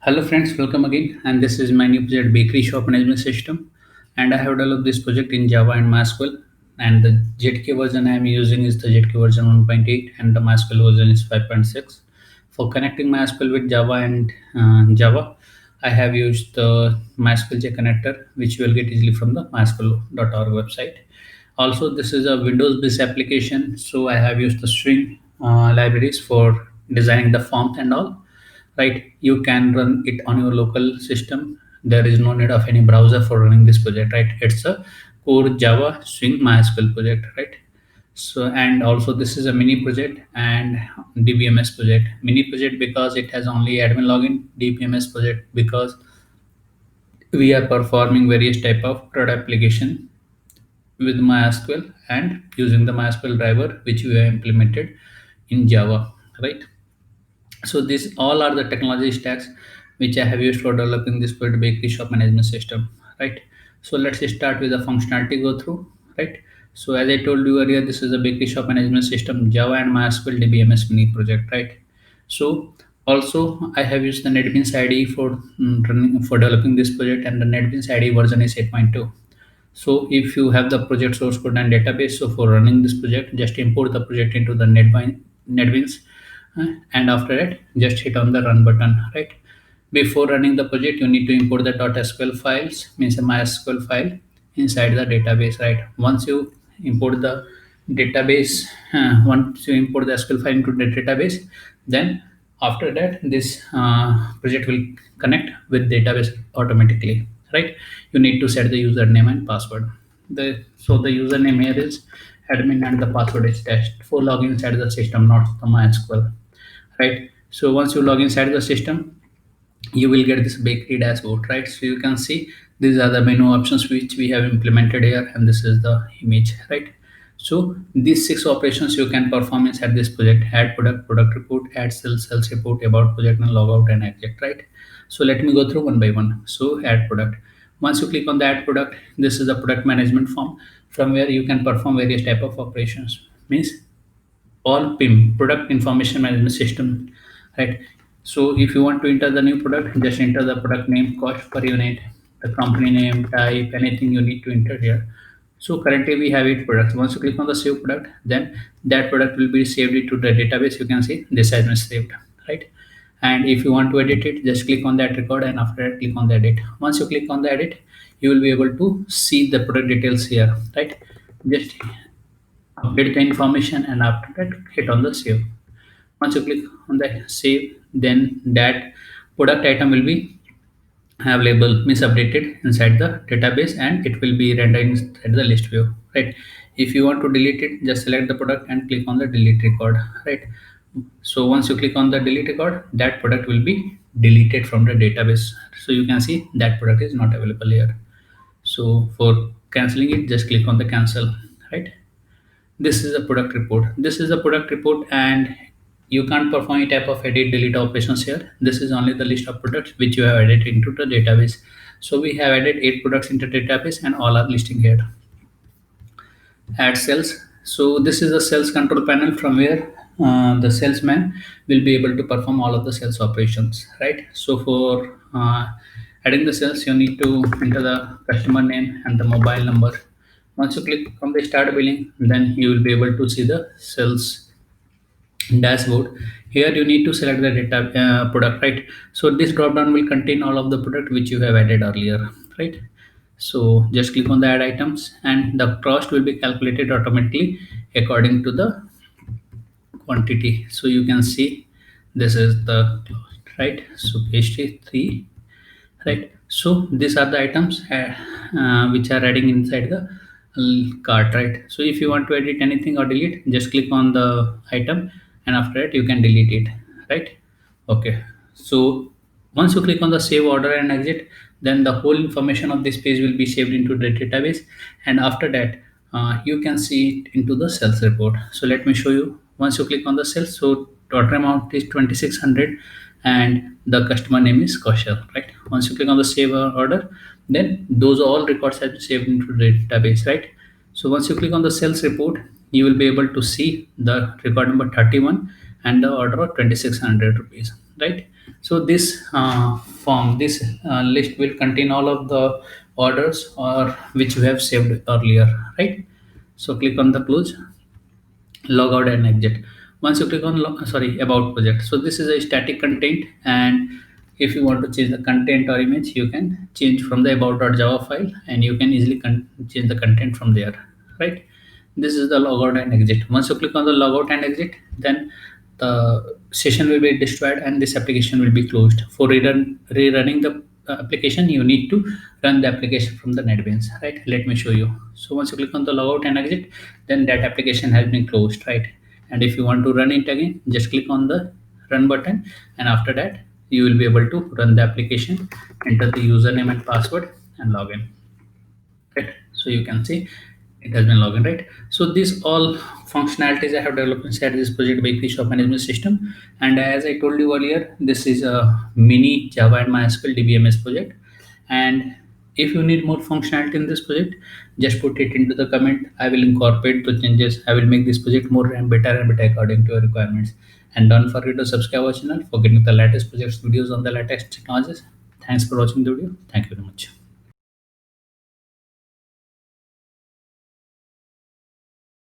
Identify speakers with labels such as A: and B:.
A: Hello friends, welcome again. And this is my new project Bakery Shop Management System. And I have developed this project in Java and MySQL. And the JDK version I am using is the JDK version 1.8 and the MySQL version is 5.6. For connecting MySQL with Java and Java, I have used the MySQL J connector, which you will get easily from the mysql.org website. Also, this is a Windows-based application, so I have used the string libraries for designing the forms and all. Right, you can run it on your local system. There is no need of any browser for running this project. Right, it's a core Java Swing MySQL project. Right, so and also this is a mini project and DBMS project. Mini project because it has only admin login. DBMS project because we are performing various type of CRUD application with MySQL and using the MySQL driver which we have implemented in Java, right? So these all are the technology stacks which I have used for developing this Build Bakery Shop Management System, right? So let's start with the functionality go through, right? So as I told you earlier, this is a Bakery Shop Management System, Java and MySQL DBMS mini project, right? So also I have used the NetBeans IDE for running for developing this project, and the NetBeans IDE version is 8.2. So if you have the project source code and database, so for running this project, just import the project into the NetBeans, and after that, just hit on the run button, right? Before running the project, you need to import the .sql files, means a MySQL file inside the database, right? Once you import the database, once you import the SQL file into the database, then after that, this project will connect with database automatically, right? You need to set the username and password. The username here is admin and the password is test for login inside the system, not the MySQL, right? So once you log inside the system, you will get this bakery dashboard, right? So you can see these are the menu options which we have implemented here, and this is the image, right? So these six operations you can perform inside this project: add product, product report, add sales, sales report, about project, and logout and exit, right? So let me go through one by one. So add product. Once you click on the add product, this is the product management form from where you can perform various type of operations. Means all PIM, product information management system, right? So if you want to enter the new product, just enter the product name, cost per unit, the company name, type, anything you need to enter here. So currently we have 8 products. Once you click on the save product, then that product will be saved into the database. You can see this has been saved, right? And if you want to edit it, just click on that record, and after that click on the edit. Once you click on the edit, you will be able to see the product details here, right? Just update the information, and after that hit on the save. Once you click on the save, then that product item will be available, means updated inside the database, and it will be rendered inside the list view, right? If you want to delete it, just select the product and click on the delete record, right? So once you click on the delete record, that product will be deleted from the database. So you can see that product is not available here. So for canceling it, just click on the cancel, right? This is a product report. This is a product report, and you can't perform any type of edit delete operations here. This is only the list of products which you have added into the database. So we have added 8 products into database, and all are listing here. Add sales. So this is a sales control panel from where the salesman will be able to perform all of the sales operations, right? So for adding the sales, you need to enter the customer name and the mobile number. Once you click on the start billing, then you will be able to see the sales dashboard. Here you need to select the data product, right? So this drop down will contain all of the product which you have added earlier, right? So just click on the add items, and the cost will be calculated automatically according to the quantity. So you can see this is the cost, right? So pastry 3, right? So these are the items which are adding inside the cart, right? So if you want to edit anything or delete, just click on the item, and after that you can delete it, right? Okay. So once you click on the save order and exit, then the whole information of this page will be saved into the database, and after that you can see it into the sales report. So let me show you. Once you click on the sales, so total amount is 2600, and the customer name is Kaushal, right? Once you click on the save order, then those all records have been saved into the database, right? So once you click on the sales report, you will be able to see the record number 31 and the order of 2600 rupees. right? So this list will contain all of the orders or which we have saved earlier, right? So click on the close, log out and exit. Once you click on about project, so this is a static content, and if you want to change the content or image, you can change from the about.java file, and you can easily change the content from there, right? This is the logout and exit. Once you click on the logout and exit, then the session will be destroyed and this application will be closed. For rerunning the application, you need to run the application from the NetBeans, right? Let me show you. So once you click on the logout and exit, then that application has been closed, right? And if you want to run it again, just click on the run button, and after that you will be able to run the application, enter the username and password, and log in, right? So you can see it has been logged in, right? So these all functionalities I have developed inside this project bakery shop management system. And as I told you earlier, this is a mini Java and MySQL DBMS project. And if you need more functionality in this project, just put it into the comment. I will incorporate the changes. I will make this project more and better according to your requirements. And don't forget to subscribe our channel for getting the latest projects videos on the latest technologies. Thanks for watching the video. Thank you very much.